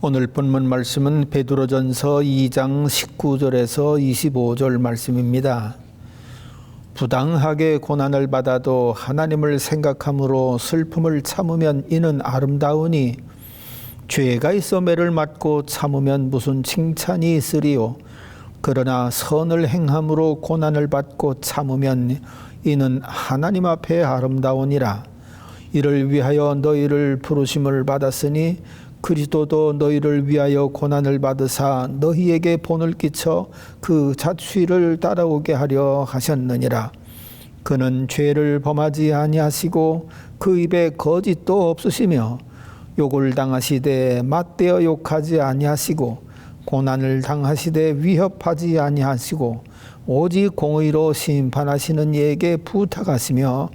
오늘 본문 말씀은 베드로전서 2장 19절에서 25절 말씀입니다. 부당하게 고난을 받아도 하나님을 생각함으로 슬픔을 참으면 이는 아름다우니 죄가 있어 매를 맞고 참으면 무슨 칭찬이 있으리요. 그러나 선을 행함으로 고난을 받고 참으면 이는 하나님 앞에 아름다우니라. 이를 위하여 너희를 부르심을 받았으니 그리스도도 너희를 위하여 고난을 받으사 너희에게 본을 끼쳐 그 자취를 따라오게 하려 하셨느니라. 그는 죄를 범하지 아니하시고 그 입에 거짓도 없으시며 욕을 당하시되 맞대어 욕하지 아니하시고 고난을 당하시되 위협하지 아니하시고 오직 공의로 심판하시는 이에게 부탁하시며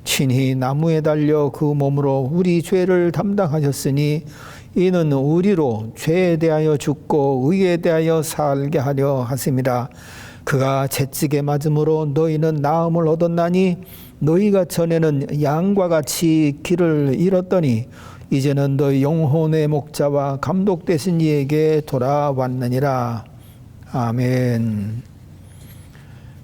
친히 나무에 달려 그 몸으로 우리 죄를 담당하셨으니 이는 우리로 죄에 대하여 죽고 의에 대하여 살게 하려 하심이라. 그가 채찍에 맞음으로 너희는 나음을 얻었나니 너희가 전에는 양과 같이 길을 잃었더니 이제는 너희 영혼의 목자와 감독 되신 이에게 돌아왔느니라. 아멘.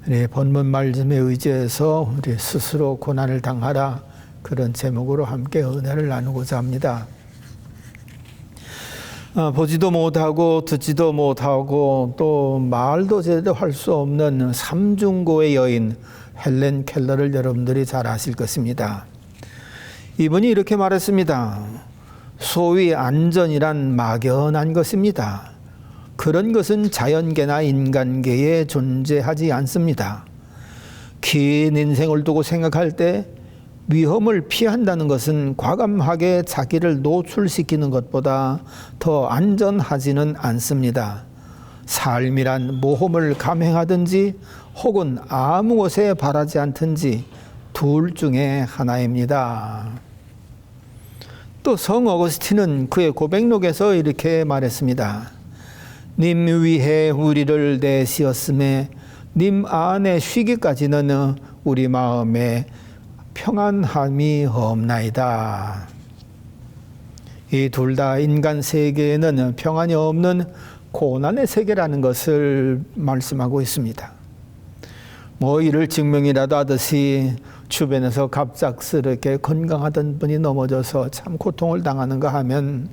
네, 본문 말씀에 의지해서 우리 스스로 고난을 당하라, 그런 제목으로 함께 은혜를 나누고자 합니다. 보지도 못하고 듣지도 못하고 또 말도 제대로 할 수 없는 삼중고의 여인 헬렌 켈러를 여러분들이 잘 아실 것입니다. 이분이 이렇게 말했습니다. 소위 안전이란 막연한 것입니다. 그런 것은 자연계나 인간계에 존재하지 않습니다. 긴 인생을 두고 생각할 때 위험을 피한다는 것은 과감하게 자기를 노출시키는 것보다 더 안전하지는 않습니다. 삶이란 모험을 감행하든지 혹은 아무 것에 바라지 않든지 둘 중에 하나입니다. 또 성 어거스틴은 그의 고백록에서 이렇게 말했습니다. 님 위해 우리를 내시었음에 님 안에 쉬기까지는 우리 마음에 평안함이 없나이다. 이 둘 다 인간 세계에는 평안이 없는 고난의 세계라는 것을 말씀하고 있습니다. 뭐 이를 증명이라도 하듯이 주변에서 갑작스럽게 건강하던 분이 넘어져서 참 고통을 당하는가 하면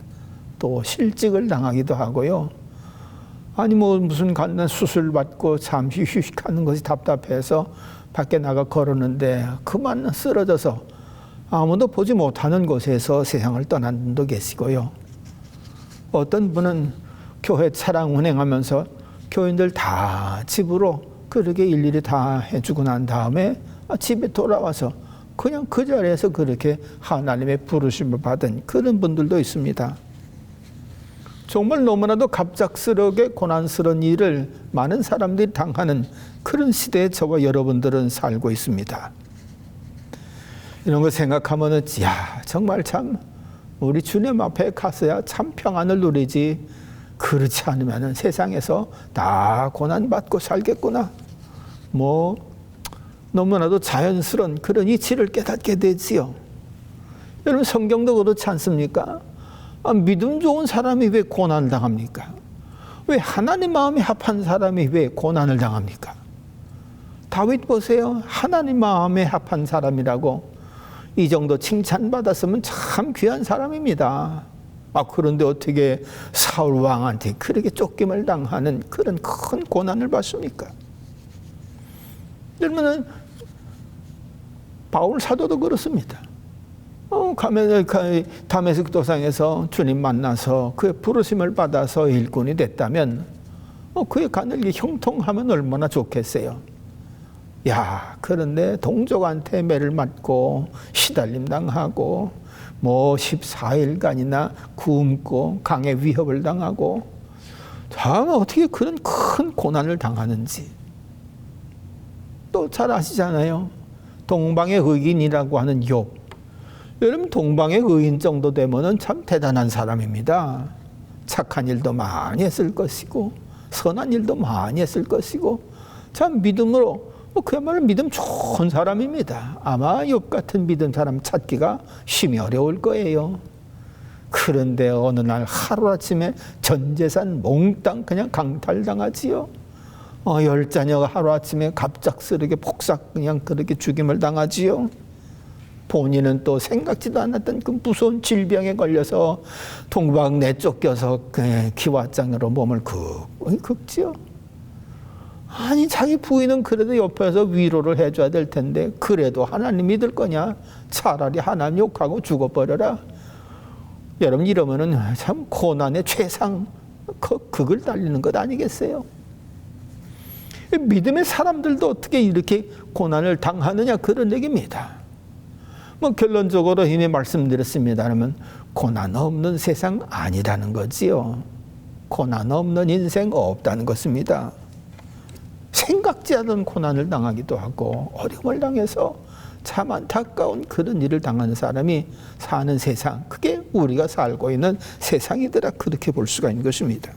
또 실직을 당하기도 하고요. 아니 뭐 무슨 간단 수술 받고 잠시 휴식하는 것이 답답해서 밖에 나가 걸었는데 그만 쓰러져서 아무도 보지 못하는 곳에서 세상을 떠난 분도 계시고요. 어떤 분은 교회 차량 운행하면서 교인들 다 집으로 그렇게 일일이 다 해주고 난 다음에 집에 돌아와서 그냥 그 자리에서 그렇게 하나님의 부르심을 받은 그런 분들도 있습니다. 정말 너무나도 갑작스럽게 고난스러운 일을 많은 사람들이 당하는 그런 시대에 저와 여러분들은 살고 있습니다. 이런 거 생각하면은 정말 참 우리 주님 앞에 가서야 참 평안을 누리지, 그렇지 않으면 세상에서 다 고난받고 살겠구나, 뭐 너무나도 자연스러운 그런 이치를 깨닫게 되지요. 여러분 성경도 그렇지 않습니까? 믿음 좋은 사람이 왜 고난을 당합니까? 왜 하나님 마음에 합한 사람이 왜 고난을 당합니까? 다윗 보세요. 하나님 마음에 합한 사람이라고 이 정도 칭찬받았으면 참 귀한 사람입니다. 그런데 어떻게 사울 왕한테 그렇게 쫓김을 당하는 그런 큰 고난을 받습니까? 여러분은 바울 사도도 그렇습니다. 다메섹 도상에서 주님 만나서 그의 부르심을 받아서 일꾼이 됐다면 그의 가늘기 형통하면 얼마나 좋겠어요. 그런데 동족한테 매를 맞고 시달림 당하고 뭐 14일간이나 굶고 강에 위협을 당하고 참 어떻게 그런 큰 고난을 당하는지 또 잘 아시잖아요. 동방의 의인이라고 하는 욥. 여러분 동방의 의인 정도 되면은 참 대단한 사람입니다. 착한 일도 많이 했을 것이고 선한 일도 많이 했을 것이고 참 믿음으로 그야말로 믿음 좋은 사람입니다. 아마 욥 같은 믿음 사람 찾기가 심히 어려울 거예요. 그런데 어느 날 하루아침에 전 재산 몽땅 그냥 강탈당하지요. 10자녀가 하루아침에 갑작스럽게 폭삭 그냥 그렇게 죽임을 당하지요. 본인은 또 생각지도 않았던 그 무서운 질병에 걸려서 동박 내쫓겨서 기와장으로 몸을 긁지요. 아니 자기 부인은 그래도 옆에서 위로를 해줘야 될 텐데 그래도 하나님 믿을 거냐? 차라리 하나님 욕하고 죽어버려라. 여러분 이러면은 참 고난의 최상 극을 달리는 것 아니겠어요? 믿음의 사람들도 어떻게 이렇게 고난을 당하느냐 그런 얘기입니다. 결론적으로 이미 말씀드렸습니다만 고난 없는 세상 아니라는 거지요. 고난 없는 인생 없다는 것입니다. 생각지 않은 고난을 당하기도 하고 어려움을 당해서 참 안타까운 그런 일을 당하는 사람이 사는 세상, 그게 우리가 살고 있는 세상이더라 그렇게 볼 수가 있는 것입니다.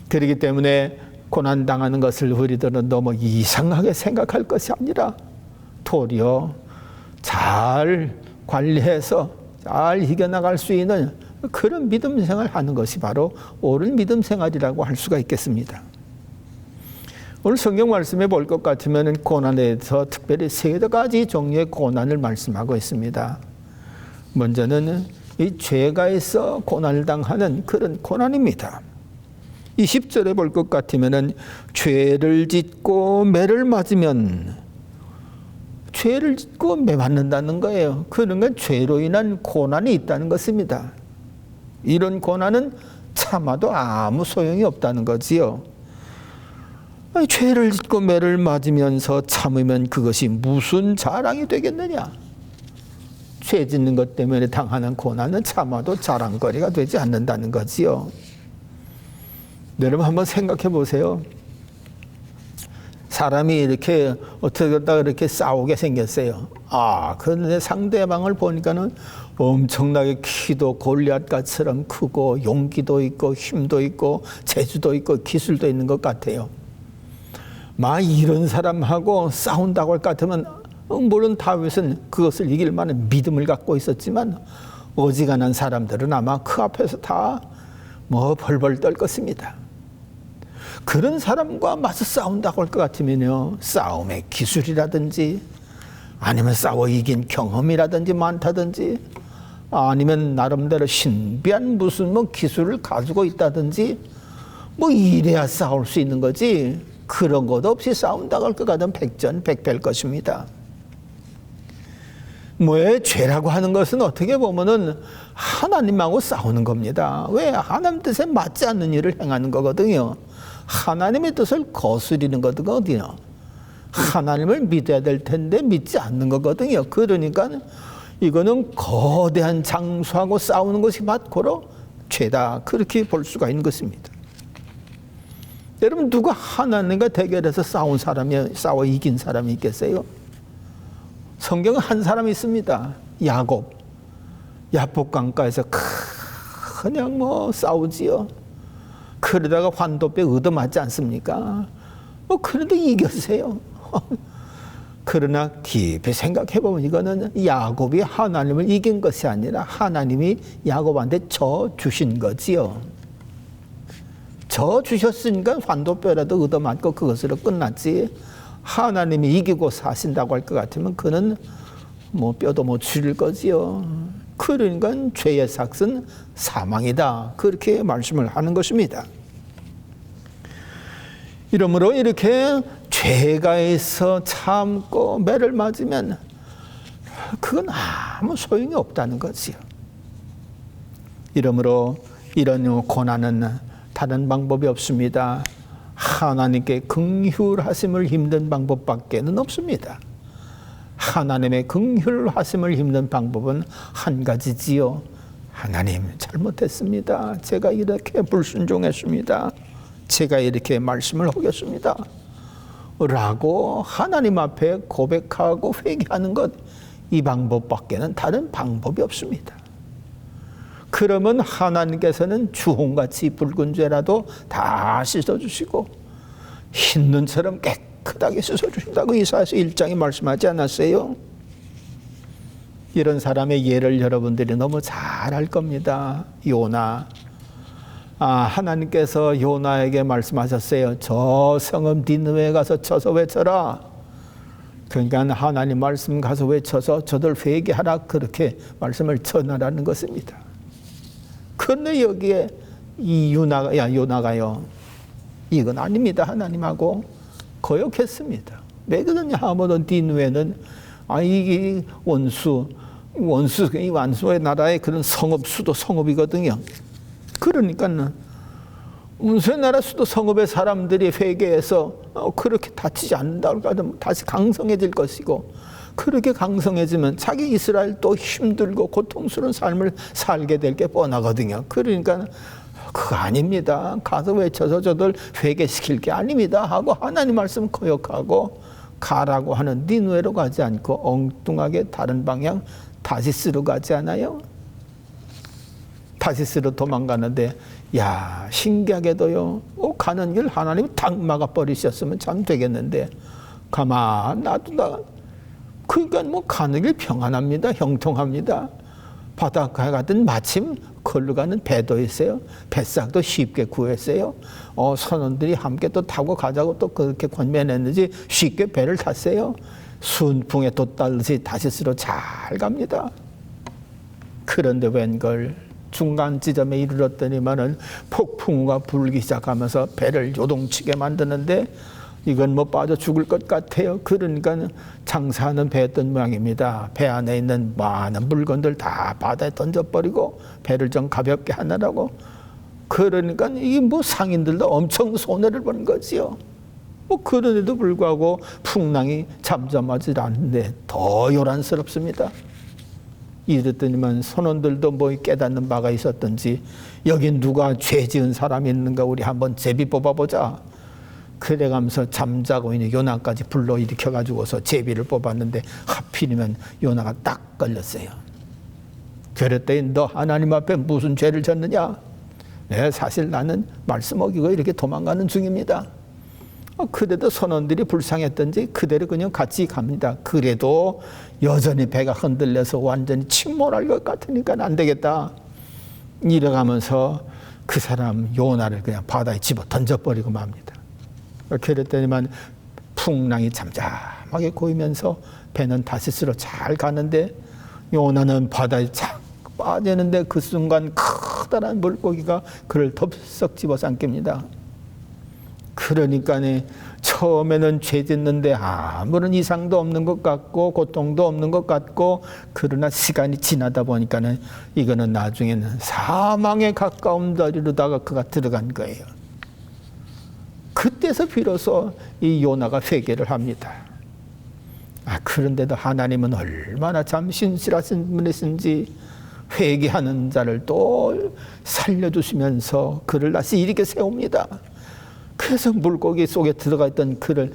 그렇기 때문에 고난 당하는 것을 우리들은 너무 이상하게 생각할 것이 아니라 도리어 잘 관리해서 잘 이겨나갈 수 있는 그런 믿음 생활을 하는 것이 바로 옳은 믿음 생활이라고 할 수가 있겠습니다. 오늘 성경 말씀에 볼 것 같으면 고난에 대해서 특별히 3가지 종류의 고난을 말씀하고 있습니다. 먼저는 이 죄가 있어 고난을 당하는 그런 고난입니다. 20절에 볼 것 같으면 죄를 짓고 매를 맞으면 죄를 짓고 매 맞는다는 거예요. 그러니까 죄로 인한 고난이 있다는 것입니다. 이런 고난은 참아도 아무 소용이 없다는 거지요. 아니, 죄를 짓고 매를 맞으면서 참으면 그것이 무슨 자랑이 되겠느냐? 죄 짓는 것 때문에 당하는 고난은 참아도 자랑거리가 되지 않는다는 거지요. 여러분 한번 생각해 보세요. 사람이 이렇게 어떻게 하다가 이렇게 싸우게 생겼어요. 그런데 상대방을 보니까는 엄청나게 키도 골리앗같처럼 크고 용기도 있고 힘도 있고 재주도 있고 기술도 있는 것 같아요. 이런 사람하고 싸운다고 할 것 같으면 물론 다윗은 그것을 이길 만한 믿음을 갖고 있었지만 어지간한 사람들은 아마 그 앞에서 다 벌벌 떨 것입니다. 그런 사람과 맞서 싸운다고 할 것 같으면요, 싸움의 기술이라든지 아니면 싸워 이긴 경험이라든지 많다든지 아니면 나름대로 신비한 무슨 기술을 가지고 있다든지 이래야 싸울 수 있는 거지, 그런 것 없이 싸운다고 할 것 같으면 백전백패일 것입니다. 죄라고 하는 것은 어떻게 보면은 하나님하고 싸우는 겁니다. 왜? 하나님 뜻에 맞지 않는 일을 행하는 거거든요. 하나님의 뜻을 거스리는 거거든요. 하나님을 믿어야 될 텐데 믿지 않는 거거든요. 그러니까 이거는 거대한 장수하고 싸우는 것이 바로 죄다, 그렇게 볼 수가 있는 것입니다. 여러분 누가 하나님과 대결해서 싸워 이긴 사람이 있겠어요? 성경은 한 사람이 있습니다. 야곱. 야복강가에서 그냥 싸우지요. 그러다가 환도뼈 얻어맞지 않습니까? 그래도 이겼어요. 그러나 깊이 생각해보면 이거는 야곱이 하나님을 이긴 것이 아니라 하나님이 야곱한테 져 주신 거지요. 져 주셨으니까 환도뼈라도 얻어맞고 그것으로 끝났지, 하나님이 이기고 사신다고 할 것 같으면 그는 뼈도 못 추릴 거지요. 그러니까 죄의 삭은 사망이다, 그렇게 말씀을 하는 것입니다. 이러므로 이렇게 죄가 있어 참고 매를 맞으면 그건 아무 소용이 없다는 거지요. 이러므로 이런 고난은 다른 방법이 없습니다. 하나님께 긍휼하심을 힘든 방법밖에는 없습니다. 하나님의 긍휼하심을 힘든 방법은 한 가지지요. 하나님, 잘못했습니다. 제가 이렇게 불순종했습니다. 제가 이렇게 말씀을 어겼습니다. 라고 하나님 앞에 고백하고 회개하는 것, 이 방법밖에는 다른 방법이 없습니다. 그러면 하나님께서는 주홍같이 붉은 죄라도 다 씻어주시고 흰 눈처럼 깨끗하게 씻어주신다고 이사야서 1장에 말씀하지 않았어요? 이런 사람의 예를 여러분들이 너무 잘 알 겁니다. 요나. 하나님께서 요나에게 말씀하셨어요. 저 성읍 니느웨에 가서 쳐서 외쳐라. 그러니까 하나님 말씀 가서 외쳐서 저들 회개하라, 그렇게 말씀을 전하라는 것입니다. 그런데 여기에 이 요나가요, 이건 아닙니다. 하나님하고 거역했습니다. 왜 그러냐 하면 니느웨는 이 원수의 나라의 그런 성읍, 수도 성읍이거든요. 그러니까 원수의 나라 수도 성읍의 사람들이 회개해서 그렇게 다치지 않는다고 하면 다시 강성해질 것이고, 그렇게 강성해지면 자기 이스라엘도 힘들고 고통스러운 삶을 살게 될 게 뻔하거든요. 그러니까 그거 아닙니다. 가서 외쳐서 저들 회개시킬 게 아닙니다 하고 하나님 말씀 거역하고 가라고 하는 니느웨로 가지 않고 엉뚱하게 다른 방향 다시스로 가지 않아요? 다시스로 도망가는데, 야, 신기하게도요, 가는 길 하나님이 딱 막아버리셨으면 참 되겠는데 가만 놔두다가, 그러니까 뭐 가는 길 평안합니다. 형통합니다. 바닷가에 가든 마침 걸로 가는 배도 있어요. 뱃삭도 쉽게 구했어요. 선원들이 함께 또 타고 가자고 또 그렇게 권면했는지 쉽게 배를 탔어요. 순풍에 돛달듯이 다시스로 잘 갑니다. 그런데 웬걸 중간 지점에 이르렀더니만은 폭풍우가 불기 시작하면서 배를 요동치게 만드는데, 이건 뭐 빠져 죽을 것 같아요. 그러니까 장사하는 배였던 모양입니다. 배 안에 있는 많은 물건들 다 바다에 던져버리고 배를 좀 가볍게 하느라고. 그러니까 이 뭐 상인들도 엄청 손해를 보는 거지요. 뭐 그런데도 불구하고 풍랑이 잠잠하지 않는데 더 요란스럽습니다. 이랬더니만 선원들도 뭐 깨닫는 바가 있었던지, 여기 누가 죄 지은 사람이 있는가 우리 한번 제비 뽑아보자. 그래가면서 잠자고 있는 요나까지 불러일으켜 가지고서 제비를 뽑았는데 하필이면 요나가 딱 걸렸어요. 그랬더니 너 하나님 앞에 무슨 죄를 졌느냐? 네, 사실 나는 말씀 어기고 이렇게 도망가는 중입니다. 그래도 선원들이 불쌍했던지 그대로 그냥 같이 갑니다. 그래도 여전히 배가 흔들려서 완전히 침몰할 것 같으니까 안 되겠다. 이래가면서 그 사람 요나를 그냥 바다에 집어 던져버리고 맙니다. 그랬더니만 풍랑이 잠잠하게 고이면서 배는 다시스로 잘 가는데, 요나는 바다에 착 빠지는데 그 순간 커다란 물고기가 그를 덥석 집어삼킵니다. 그러니까 처음에는 죄 짓는데 아무런 이상도 없는 것 같고 고통도 없는 것 같고, 그러나 시간이 지나다 보니까는 이거는 나중에는 사망에 가까운 다리로다가 그가 들어간 거예요. 그때서 비로소 이 요나가 회개를 합니다. 그런데도 하나님은 얼마나 참 신실하신 분이신지 회개하는 자를 또 살려주시면서 그를 다시 일으켜 세웁니다. 그래서 물고기 속에 들어가 있던 그를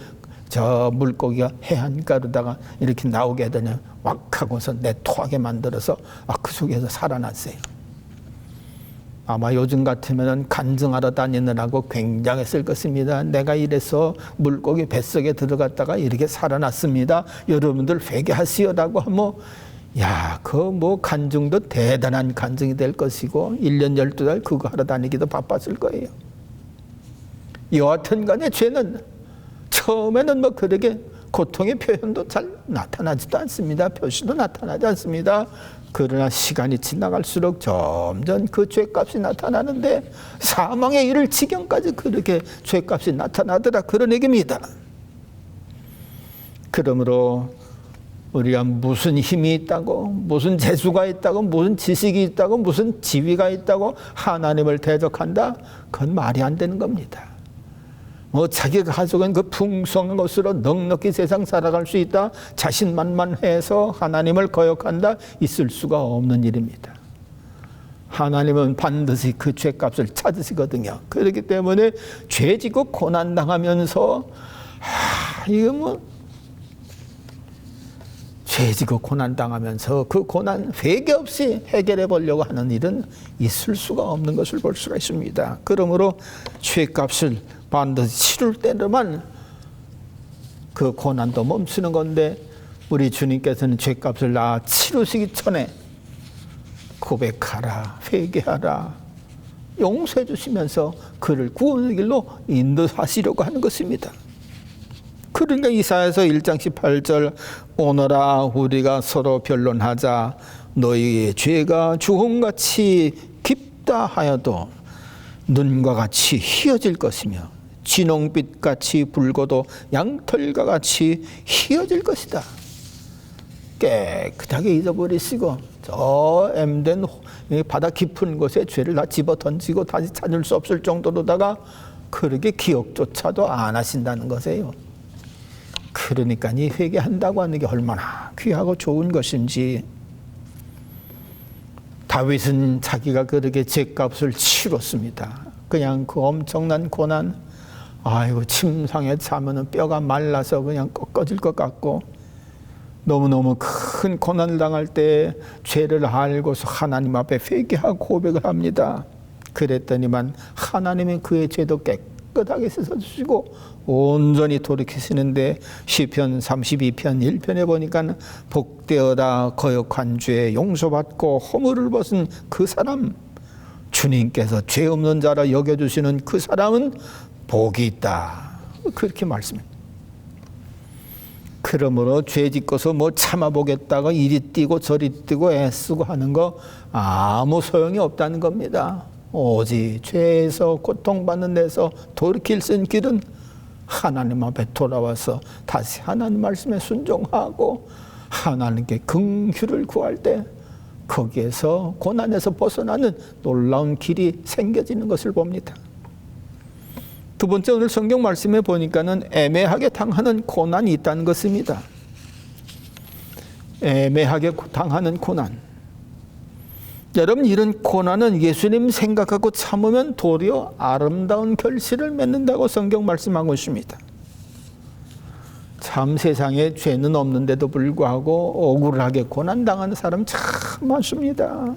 저 물고기가 해안가로다가 이렇게 나오게 하더니 왁 하고서 내토하게 만들어서 그 속에서 살아났어요. 아마 요즘 같으면 간증하러 다니느라고 굉장했을 것입니다. 내가 이래서 물고기 뱃속에 들어갔다가 이렇게 살아났습니다. 여러분들 회개하시오라고 하면, 야, 그 뭐 간증도 대단한 간증이 될 것이고 1년 12달 그거 하러 다니기도 바빴을 거예요. 여하튼 간에 죄는 처음에는 뭐 그렇게 고통의 표현도 잘 나타나지도 않습니다. 표시도 나타나지 않습니다. 그러나 시간이 지나갈수록 점점 그 죄값이 나타나는데 사망에 이를 지경까지 그렇게 죄값이 나타나더라, 그런 얘기입니다. 그러므로 우리가 무슨 힘이 있다고, 무슨 재수가 있다고, 무슨 지식이 있다고, 무슨 지위가 있다고 하나님을 대적한다? 그건 말이 안 되는 겁니다. 뭐 자기가 가지고 있는 그 풍성한 것으로 넉넉히 세상 살아갈 수 있다, 자신만만해서 하나님을 거역한다, 있을 수가 없는 일입니다. 하나님은 반드시 그 죄값을 찾으시거든요. 그렇기 때문에 죄지고 고난당하면서 이거 뭐 죄지고 고난당하면서 그 고난 회개 없이 해결해 보려고 하는 일은 있을 수가 없는 것을 볼 수가 있습니다. 그러므로 죄값을 반드시 치를 때로만 그 고난도 멈추는 건데, 우리 주님께서는 죄값을 다 치르시기 전에 고백하라, 회개하라, 용서해 주시면서 그를 구원의 길로 인도하시려고 하는 것입니다. 그러니까 이사야서 1장 18절 오너라 우리가 서로 변론하자 너희의 죄가 주홍같이 깊다 하여도 눈과 같이 희어질 것이며 진홍빛같이 붉어도 양털과 같이 희어질 것이다. 깨끗하게 잊어버리시고 저 엠된 바다 깊은 곳에 죄를 다 집어 던지고 다시 찾을 수 없을 정도로다가 그렇게 기억조차도 안 하신다는 것이에요. 그러니까 이 회개한다고 하는 게 얼마나 귀하고 좋은 것인지. 다윗은 자기가 그렇게 죄값을 치렀습니다. 그냥 그 엄청난 고난, 아이고 침상에 자면은 뼈가 말라서 그냥 꺾어질 것 같고, 너무너무 큰 고난을 당할 때 죄를 알고서 하나님 앞에 회개하고 고백을 합니다. 그랬더니만 하나님은 그의 죄도 깨끗하게 씻어주시고 온전히 돌이키시는데, 시편 32편 1편에 보니까 복되어다 거역한 죄 용서받고 허물을 벗은 그 사람, 주님께서 죄 없는 자라 여겨주시는 그 사람은 복이 있다, 그렇게 말씀합니다. 그러므로 죄 짓고서 뭐 참아보겠다고 이리 뛰고 저리 뛰고 애쓰고 하는 거 아무 소용이 없다는 겁니다. 오직 죄에서 고통받는 데서 돌이킬 수 있는 길은 하나님 앞에 돌아와서 다시 하나님 말씀에 순종하고 하나님께 긍휼을 구할 때 거기에서 고난에서 벗어나는 놀라운 길이 생겨지는 것을 봅니다. 두 번째, 오늘 성경 말씀에 보니까는 애매하게 당하는 고난이 있다는 것입니다. 애매하게 당하는 고난. 여러분, 이런 고난은 예수님 생각하고 참으면 도리어 아름다운 결실을 맺는다고 성경 말씀하고 있습니다. 참 세상에 죄는 없는데도 불구하고 억울하게 고난당하는 사람 참 많습니다.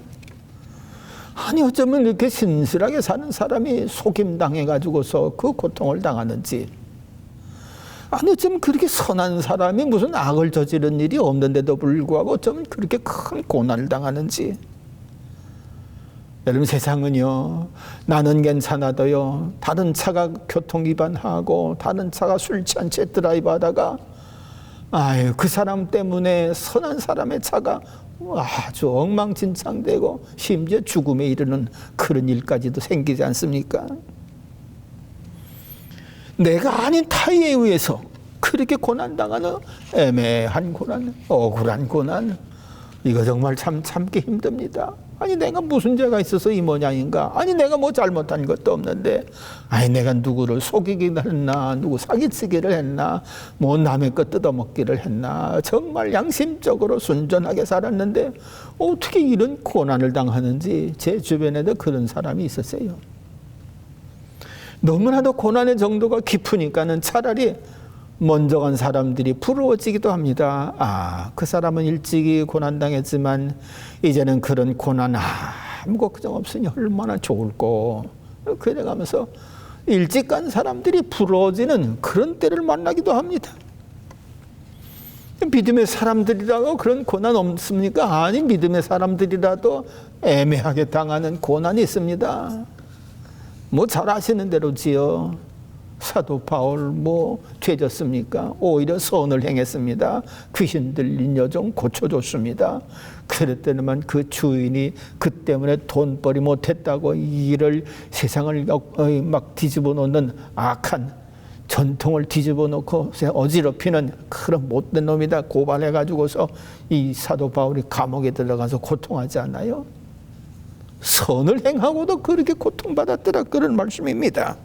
아니 어쩌면 이렇게 신실하게 사는 사람이 속임당해가지고서 그 고통을 당하는지, 아니 어쩌면 그렇게 선한 사람이 무슨 악을 저지른 일이 없는데도 불구하고 어쩌면 그렇게 큰 고난을 당하는지. 여러분, 세상은요, 나는 괜찮아도요, 다른 차가 교통위반하고 다른 차가 술 취한 채 드라이브하다가 아유 그 사람 때문에 선한 사람의 차가 아주 엉망진창되고 심지어 죽음에 이르는 그런 일까지도 생기지 않습니까? 내가 아닌 타의에 의해서 그렇게 고난당하는 애매한 고난, 억울한 고난, 이거 정말 참 참기 힘듭니다. 아니 내가 무슨 죄가 있어서 이 모양인가? 아니 내가 뭐 잘못한 것도 없는데, 아니 내가 누구를 속이기를 했나, 누구 사기치기를 했나, 뭐 남의 것 뜯어먹기를 했나, 정말 양심적으로 순전하게 살았는데 어떻게 이런 고난을 당하는지. 제 주변에도 그런 사람이 있었어요. 너무나도 고난의 정도가 깊으니까는 차라리 먼저 간 사람들이 부러워지기도 합니다. 아, 그 사람은 일찍이 고난당했지만 이제는 그런 고난 아무 걱정 없으니 얼마나 좋을꼬. 그래가면서 일찍 간 사람들이 부러워지는 그런 때를 만나기도 합니다. 믿음의 사람들이라고 그런 고난 없습니까? 아니, 믿음의 사람들이라도 애매하게 당하는 고난이 있습니다. 뭐 잘 아시는 대로지요. 사도 바울 뭐 죄졌습니까? 오히려 선을 행했습니다. 귀신 들린 여종 고쳐줬습니다. 그랬더니만 그 주인이 그 때문에 돈벌이 못했다고 이를 세상을 막 뒤집어 놓는 악한 전통을 뒤집어 놓고 어지럽히는 그런 못된 놈이다 고발해가지고서 이 사도 바울이 감옥에 들어가서 고통하지 않나요? 선을 행하고도 그렇게 고통받았더라, 그런 말씀입니다.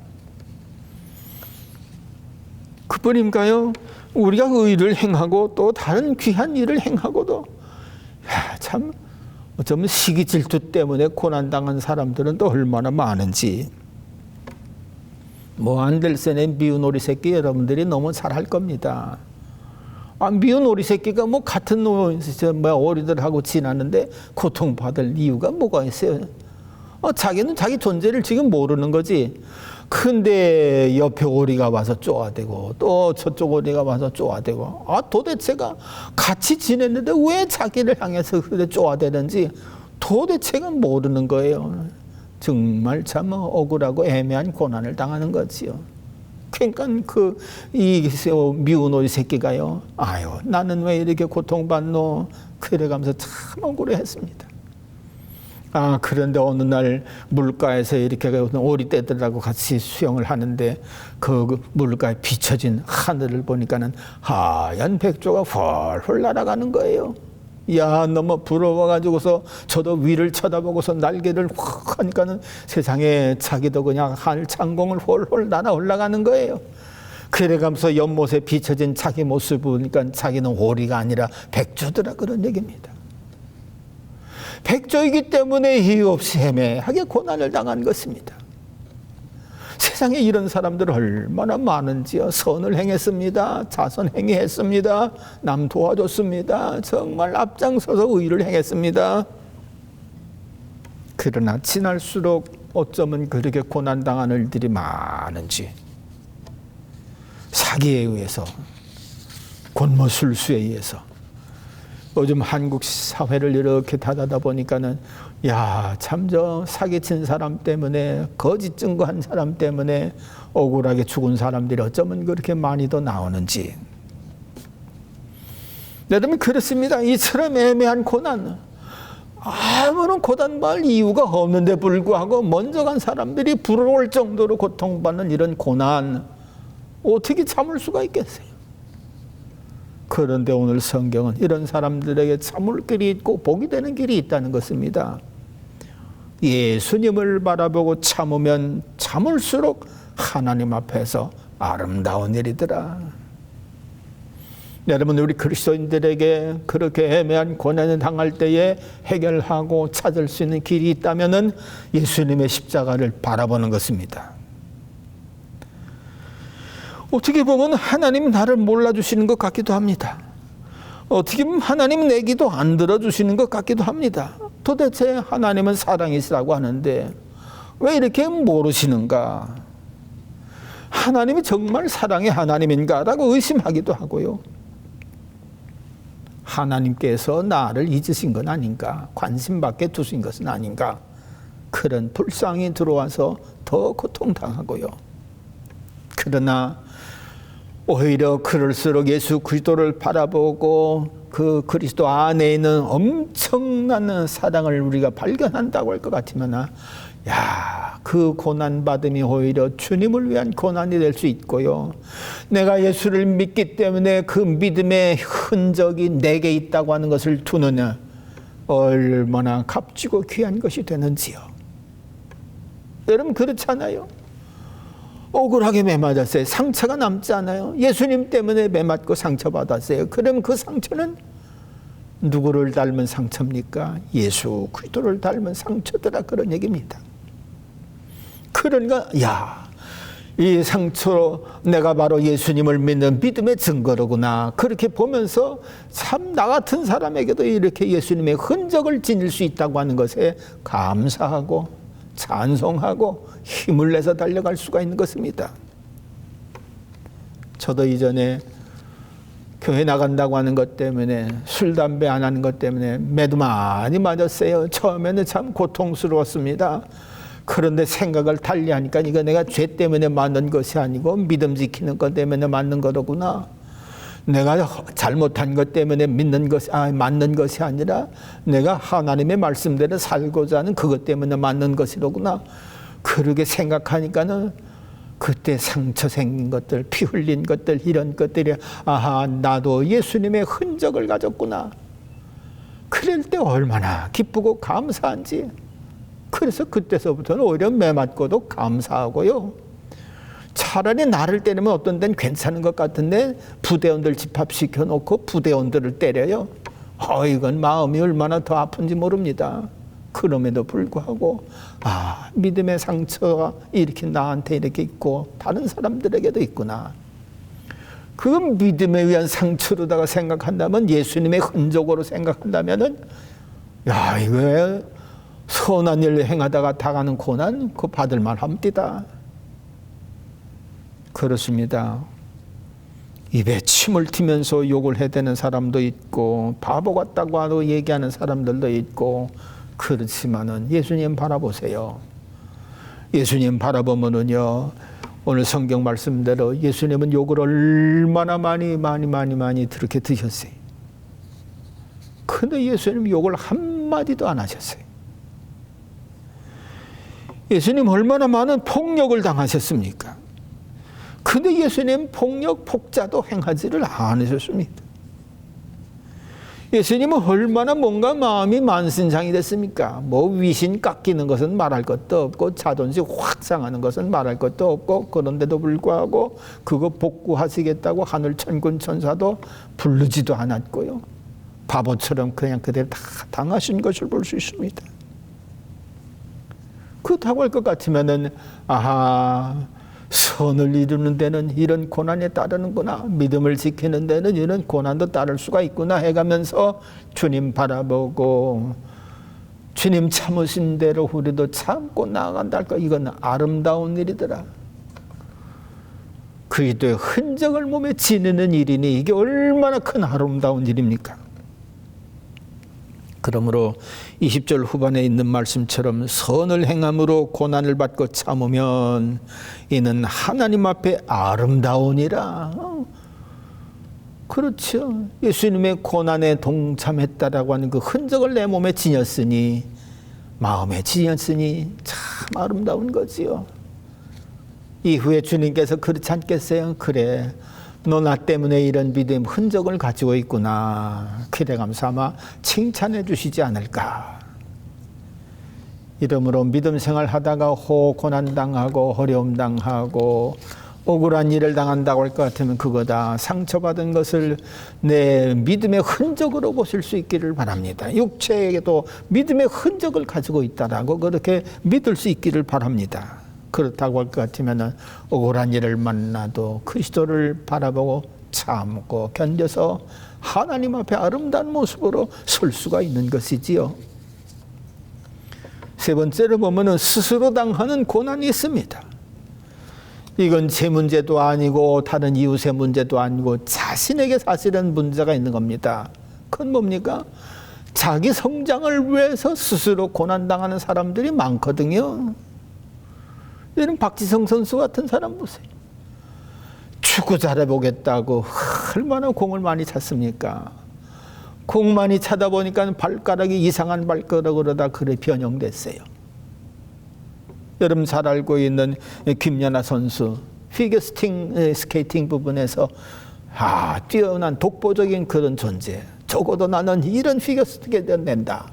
그뿐인가요? 우리가 의를 행하고 또 다른 귀한 일을 행하고도 참 어쩌면 시기 질투 때문에 고난당한 사람들은 또 얼마나 많은지. 뭐 안델센의 미운 오리 새끼 여러분들이 너무 잘 알 겁니다. 아, 미운 오리 새끼가 뭐 같은 오리들하고 지나는데 고통받을 이유가 뭐가 있어요? 자기는 자기 존재를 지금 모르는 거지. 근데 옆에 오리가 와서 쪼아대고 또 저쪽 오리가 와서 쪼아대고, 도대체가 같이 지냈는데 왜 자기를 향해서 그렇게 쪼아대는지 도대체가 모르는 거예요. 정말 참 억울하고 애매한 고난을 당하는 거지요. 그러니까 이 미운 오리 새끼가요, 아유 나는 왜 이렇게 고통받노, 그래가면서 참 억울해했습니다. 그런데 어느 날 물가에서 이렇게 오리떼들하고 같이 수영을 하는데 그 물가에 비춰진 하늘을 보니까는 하얀 백조가 훨훨 날아가는 거예요. 야, 너무 부러워가지고서 저도 위를 쳐다보고서 날개를 확 하니까는 세상에 자기도 그냥 하늘 창공을 훨훨 날아 올라가는 거예요. 그래가면서 연못에 비춰진 자기 모습을 보니까 자기는 오리가 아니라 백조더라, 그런 얘기입니다. 백조이기 때문에 이유 없이 애매하게 고난을 당한 것입니다. 세상에 이런 사람들 얼마나 많은지요. 선을 행했습니다. 자선 행위했습니다. 남 도와줬습니다. 정말 앞장서서 의를 행했습니다. 그러나 지날수록 어쩌면 그렇게 고난당한 일들이 많은지, 사기에 의해서, 권모술수에 의해서, 요즘 한국 사회를 이렇게 다다다 보니까는 참 저 사기친 사람 때문에, 거짓 증거한 사람 때문에 억울하게 죽은 사람들이 어쩌면 그렇게 많이 더 나오는지. 여러분 그렇습니다. 이처럼 애매한 고난, 아무런 고난받을 이유가 없는데 불구하고 먼저 간 사람들이 부러울 정도로 고통받는 이런 고난, 어떻게 참을 수가 있겠어요? 그런데 오늘 성경은 이런 사람들에게 참을 길이 있고 복이 되는 길이 있다는 것입니다. 예수님을 바라보고 참으면 참을수록 하나님 앞에서 아름다운 일이더라. 여러분, 우리 그리스도인들에게 그렇게 애매한 고난을 당할 때에 해결하고 찾을 수 있는 길이 있다면은 예수님의 십자가를 바라보는 것입니다. 어떻게 보면 하나님 나를 몰라주시는 것 같기도 합니다. 어떻게 보면 하나님 내 기도 안 들어주시는 것 같기도 합니다. 도대체 하나님은 사랑이시라고 하는데 왜 이렇게 모르시는가? 하나님이 정말 사랑의 하나님인가? 라고 의심하기도 하고요. 하나님께서 나를 잊으신 건 아닌가? 관심 밖에 두신 것은 아닌가? 그런 불상이 들어와서 더 고통당하고요. 그러나 오히려 그럴수록 예수 그리스도를 바라보고 그 그리스도 안에 있는 엄청난 사랑을 우리가 발견한다고 할 것 같으면, 그 고난받음이 오히려 주님을 위한 고난이 될 수 있고요. 내가 예수를 믿기 때문에 그 믿음의 흔적이 내게 있다고 하는 것을 두느냐, 얼마나 값지고 귀한 것이 되는지요. 여러분 그렇잖아요. 억울하게 매맞았어요. 상처가 남지 않아요. 예수님 때문에 매맞고 상처받았어요. 그럼 그 상처는 누구를 닮은 상처입니까? 예수 그리스도를 닮은 상처더라, 그런 얘기입니다. 그러니까 이 상처로 내가 바로 예수님을 믿는 믿음의 증거로구나, 그렇게 보면서 참 나 같은 사람에게도 이렇게 예수님의 흔적을 지닐 수 있다고 하는 것에 감사하고 찬송하고 힘을 내서 달려갈 수가 있는 것입니다. 저도 이전에 교회 나간다고 하는 것 때문에, 술, 담배 안 하는 것 때문에 매도 많이 맞았어요. 처음에는 참 고통스러웠습니다. 그런데 생각을 달리하니까 이거 내가 죄 때문에 맞는 것이 아니고 믿음 지키는 것 때문에 맞는 거로구나. 내가 잘못한 것 때문에 맞는 것이 아니라 내가 하나님의 말씀대로 살고자 하는 그것 때문에 맞는 것이로구나. 그렇게 생각하니까는 그때 상처 생긴 것들, 피 흘린 것들, 이런 것들이 나도 예수님의 흔적을 가졌구나. 그럴 때 얼마나 기쁘고 감사한지. 그래서 그때서부터는 오히려 매맞고도 감사하고요. 차라리 나를 때리면 어떤 데는 괜찮은 것 같은데 부대원들 집합시켜 놓고 부대원들을 때려요. 이건 마음이 얼마나 더 아픈지 모릅니다. 그럼에도 불구하고 믿음의 상처가 이렇게 나한테 이렇게 있고 다른 사람들에게도 있구나. 그 믿음에 의한 상처로다가 생각한다면, 예수님의 흔적으로 생각한다면은 이거 선한 일을 행하다가 당하는 고난, 그거 받을 만합니다. 그렇습니다. 입에 침을 튀면서 욕을 해대는 사람도 있고 바보 같다고 하고 얘기하는 사람들도 있고, 그렇지만은 예수님 바라보세요. 예수님 바라보면은요, 오늘 성경 말씀대로 예수님은 욕을 얼마나 많이 그렇게 드셨어요. 근데 예수님 욕을 한마디도 안 하셨어요. 예수님 얼마나 많은 폭력을 당하셨습니까? 근데 예수님 폭력, 폭자도 행하지를 않으셨습니다. 예수님은 얼마나 뭔가 마음이 만신창이 됐습니까? 뭐 위신 깎이는 것은 말할 것도 없고 자존심 확 상하는 것은 말할 것도 없고, 그런데도 불구하고 그거 복구하시겠다고 하늘 천군 천사도 부르지도 않았고요. 바보처럼 그냥 그대로 다 당하신 것을 볼 수 있습니다. 그렇다고 할 것 같으면은, 아하, 선을 이루는 데는 이런 고난이 따르는구나, 믿음을 지키는 데는 이런 고난도 따를 수가 있구나 해가면서 주님 바라보고 주님 참으신 대로 우리도 참고 나아간다 할까, 이건 아름다운 일이더라. 그리스도의 흔적을 몸에 지니는 일이니 이게 얼마나 큰 아름다운 일입니까? 그러므로 20절 후반에 있는 말씀처럼 선을 행함으로 고난을 받고 참으면 이는 하나님 앞에 아름다우니라. 그렇죠. 예수님의 고난에 동참했다라고 하는 그 흔적을 내 몸에 지녔으니, 마음에 지녔으니 참 아름다운 거지요. 이후에 주님께서 그렇지 않겠어요? 그래, 너 나 때문에 이런 믿음 흔적을 가지고 있구나, 기대감 삼아 칭찬해 주시지 않을까. 이러므로 믿음 생활 하다가 고난 당하고 어려움 당하고 억울한 일을 당한다고 할 것 같으면 그거다 상처받은 것을 내 믿음의 흔적으로 보실 수 있기를 바랍니다. 육체에게도 믿음의 흔적을 가지고 있다라고 그렇게 믿을 수 있기를 바랍니다. 그렇다고 할 것 같으면 억울한 일을 만나도 그리스도를 바라보고 참고 견뎌서 하나님 앞에 아름다운 모습으로 설 수가 있는 것이지요. 세 번째로 보면은 스스로 당하는 고난이 있습니다. 이건 제 문제도 아니고 다른 이웃의 문제도 아니고 자신에게 사실은 문제가 있는 겁니다. 그건 뭡니까? 자기 성장을 위해서 스스로 고난당하는 사람들이 많거든요. 이런 박지성 선수 같은 사람 보세요. 축구 잘해보겠다고 얼마나 공을 많이 찼습니까? 공 많이 차다 보니까 발가락이 이상한 발가락으로 다 그래 변형됐어요. 여러분 잘 알고 있는 김연아 선수, 피겨 스케이팅 부분에서 뛰어난 독보적인 그런 존재. 적어도 나는 이런 피겨 스케이트를 낸다.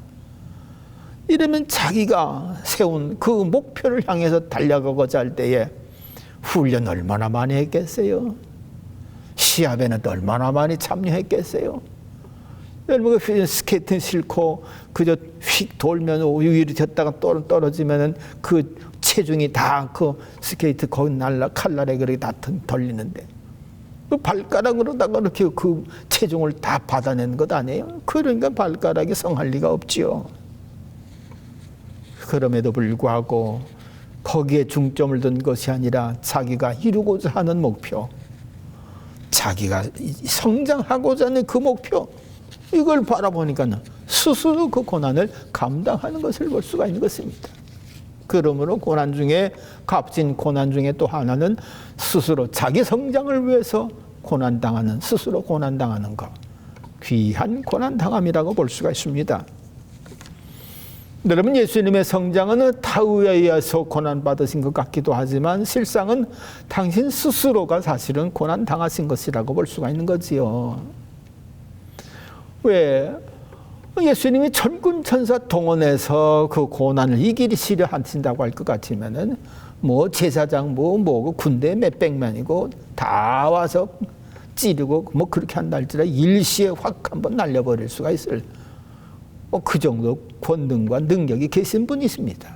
이러면 자기가 세운 그 목표를 향해서 달려가고자 할 때에 훈련 얼마나 많이 했겠어요? 시합에는 얼마나 많이 참여했겠어요? 여러분 스케이트 싫고 그저 휙 돌면 위로 졌다가 떨어지면은 그 체중이 다 그 스케이트 거기 칼날에 그렇게 다 덜리는데 그 발가락으로다가 이렇게 그 체중을 다 받아내는 것 아니에요? 그러니까 발가락이 성할 리가 없지요. 그럼에도 불구하고 거기에 중점을 둔 것이 아니라 자기가 이루고자 하는 목표, 자기가 성장하고자 하는 그 목표, 이걸 바라보니까 스스로 그 고난을 감당하는 것을 볼 수가 있는 것입니다. 그러므로 고난 중에 값진 고난 중에 또 하나는 스스로 자기 성장을 위해서 고난당하는, 스스로 고난당하는 것, 귀한 고난당함이라고 볼 수가 있습니다. 여러분 예수님의 성장은 타우에 의해서 고난받으신 것 같기도 하지만 실상은 당신 스스로가 사실은 고난당하신 것이라고 볼 수가 있는 거지요. 왜? 예수님이 천군 천사 동원해서 그 고난을 이기시려 하신다고 할 것 같으면은 뭐 제사장 뭐 군대 몇백만이고 다 와서 찌르고 뭐 그렇게 한다 할지라 일시에 확 한번 날려버릴 수가 있을 그 정도 권능과 능력이 계신 분이십니다.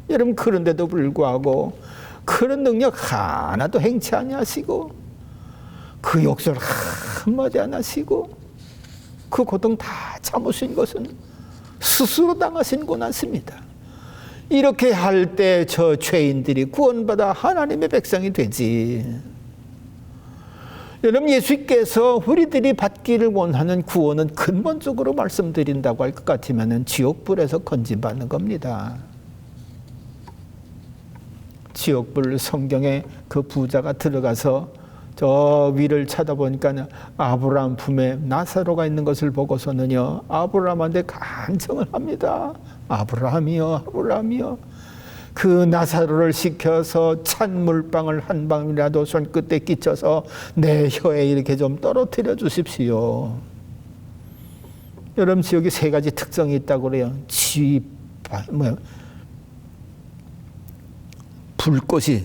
여러분 그런데도 불구하고 그런 능력 하나도 행치 아니하시고 그 욕설 한마디 안 하시고 그 고통 다 참으신 것은 스스로 당하신 고난입니다. 이렇게 할 때 저 죄인들이 구원받아 하나님의 백성이 되지. 여러분, 예수께서 우리들이 받기를 원하는 구원은 근본적으로 말씀드린다고 할 것 같으면 지옥불에서 건진받는 겁니다. 지옥불, 성경에 그 부자가 들어가서 저 위를 쳐다보니까 아브라함 품에 나사로가 있는 것을 보고서는요, 아브라함한테 간청을 합니다. 아브라함이여, 아브라함이여, 그 나사로를 시켜서 찬 물방울 한 방울이라도 손끝에 끼쳐서 내 혀에 이렇게 좀 떨어뜨려 주십시오. 여러분, 지옥에 세 가지 특성이 있다고 그래요. 불꽃이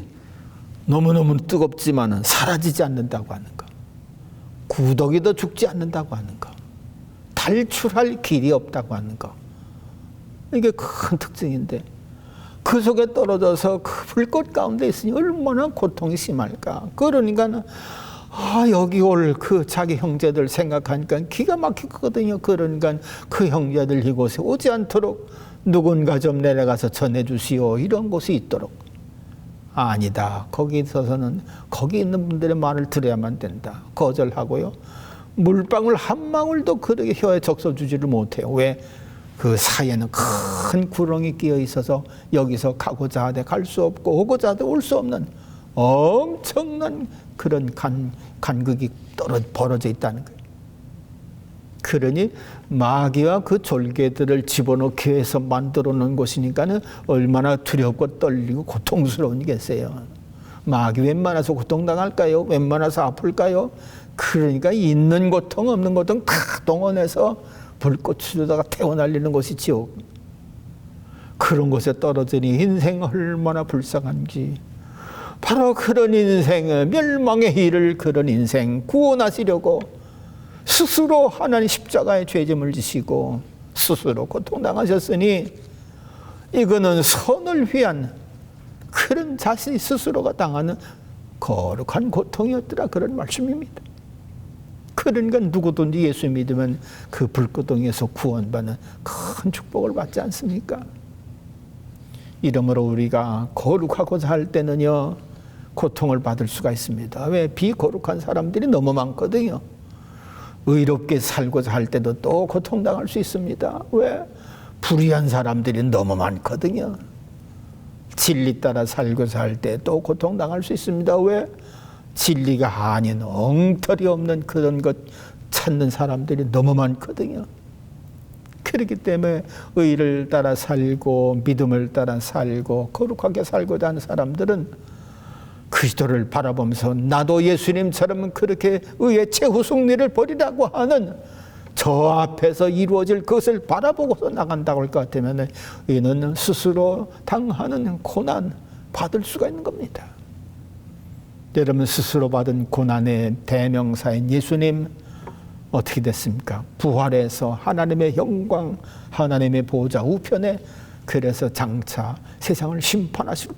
너무너무 뜨겁지만 사라지지 않는다고 하는 거, 구더기도 죽지 않는다고 하는 거, 탈출할 길이 없다고 하는 거, 이게 큰 특징인데, 그 속에 떨어져서 그 불꽃 가운데 있으니 얼마나 고통이 심할까. 그러니까 여기 올 그 자기 형제들 생각하니까 기가 막히거든요. 그러니까 그 형제들 이곳에 오지 않도록 누군가 좀 내려가서 전해주시오, 이런 곳이 있도록. 아니다, 거기 있어서는 거기 있는 분들의 말을 들어야만 된다, 거절하고요. 물방울 한 방울도 그렇게 혀에 적셔주지를 못해요. 왜? 그 사이에는 큰 구렁이 끼어 있어서 여기서 가고자 하되 갈 수 없고 오고자 하되 올 수 없는 엄청난 그런 간극이 벌어져 있다는 거예요. 그러니 마귀와 그 졸개들을 집어넣기 위해서 만들어 놓은 곳이니까는 얼마나 두렵고 떨리고 고통스러운겠어요. 마귀 웬만해서 고통당할까요? 웬만해서 아플까요? 그러니까 있는 고통 없는 고통 다 동원해서 불꽃으로다가 태워 날리는 곳이 지옥. 그런 곳에 떨어지니 인생 얼마나 불쌍한지. 바로 그런 인생을, 멸망에 이를 그런 인생 구원하시려고 스스로 하나님 십자가의 죄짐을 지시고 스스로 고통당하셨으니 이거는 선을 위한 그런 자신이 스스로가 당하는 거룩한 고통이었더라, 그런 말씀입니다. 그러니까 누구든지 예수 믿으면 그 불구덩이에서 구원받는 큰 축복을 받지 않습니까? 이러므로 우리가 거룩하고자 할 때는요, 고통을 받을 수가 있습니다. 왜? 비거룩한 사람들이 너무 많거든요. 의롭게 살고자 할 때도 또 고통당할 수 있습니다. 왜? 불의한 사람들이 너무 많거든요. 진리 따라 살고자 할 때 또 고통당할 수 있습니다. 왜? 진리가 아닌 엉터리 없는 그런 것 찾는 사람들이 너무 많거든요. 그렇기 때문에 의를 따라 살고 믿음을 따라 살고 거룩하게 살고자 하는 사람들은 그리스도를 바라보면서 나도 예수님처럼 그렇게 의의 최후 승리를 보리라고 하는 저 앞에서 이루어질 것을 바라보고서 나간다고 할 것 같으면 이는 스스로 당하는 고난 받을 수가 있는 겁니다. 여러분, 스스로 받은 고난의 대명사인 예수님 어떻게 됐습니까? 부활해서 하나님의 영광, 하나님의 보호자 우편에, 그래서 장차 세상을 심판하시러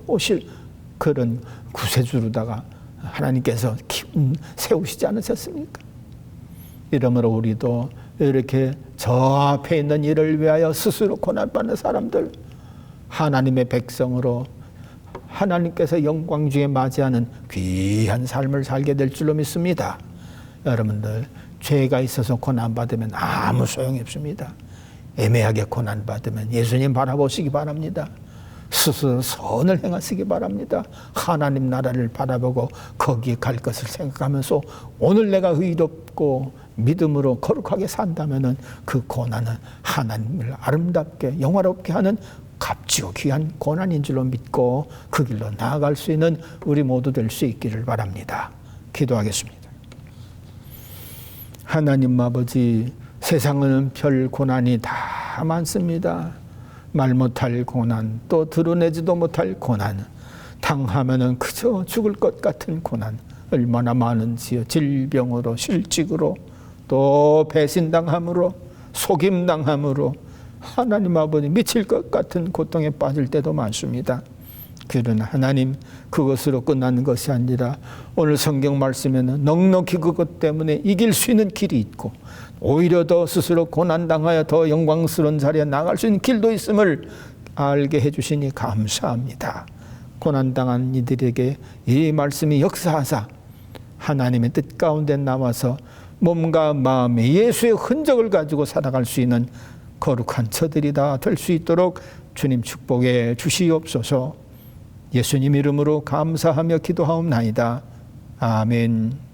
오실 그런 구세주로다가 하나님께서 세우시지 않으셨습니까? 이러므로 우리도 이렇게 저 앞에 있는 일을 위하여 스스로 고난받는 사람들, 하나님의 백성으로 하나님께서 영광 중에 맞이하는 귀한 삶을 살게 될 줄로 믿습니다. 여러분들, 죄가 있어서 고난받으면 아무 소용이 없습니다. 애매하게 고난받으면 예수님 바라보시기 바랍니다. 스스로 선을 행하시기 바랍니다. 하나님 나라를 바라보고 거기에 갈 것을 생각하면서 오늘 내가 의롭고 믿음으로 거룩하게 산다면은 그 고난은 하나님을 아름답게 영화롭게 하는 값지고 귀한 고난인 줄로 믿고 그 길로 나아갈 수 있는 우리 모두 될 수 있기를 바랍니다. 기도하겠습니다. 하나님 아버지, 세상은 별 고난이 다 많습니다. 말 못할 고난, 또 드러내지도 못할 고난, 당하면은 그저 죽을 것 같은 고난 얼마나 많은지요. 질병으로, 실직으로, 또 배신당함으로, 속임당함으로 하나님 아버지 미칠 것 같은 고통에 빠질 때도 많습니다. 그러나 하나님, 그것으로 끝나는 것이 아니라 오늘 성경 말씀에는 넉넉히 그것 때문에 이길 수 있는 길이 있고 오히려 더 스스로 고난당하여 더 영광스러운 자리에 나갈 수 있는 길도 있음을 알게 해주시니 감사합니다. 고난당한 이들에게 이 말씀이 역사하사 하나님의 뜻 가운데 남아서 몸과 마음에 예수의 흔적을 가지고 살아갈 수 있는 거룩한 저들이 다 될 수 있도록 주님 축복해 주시옵소서. 예수님 이름으로 감사하며 기도하옵나이다. 아멘.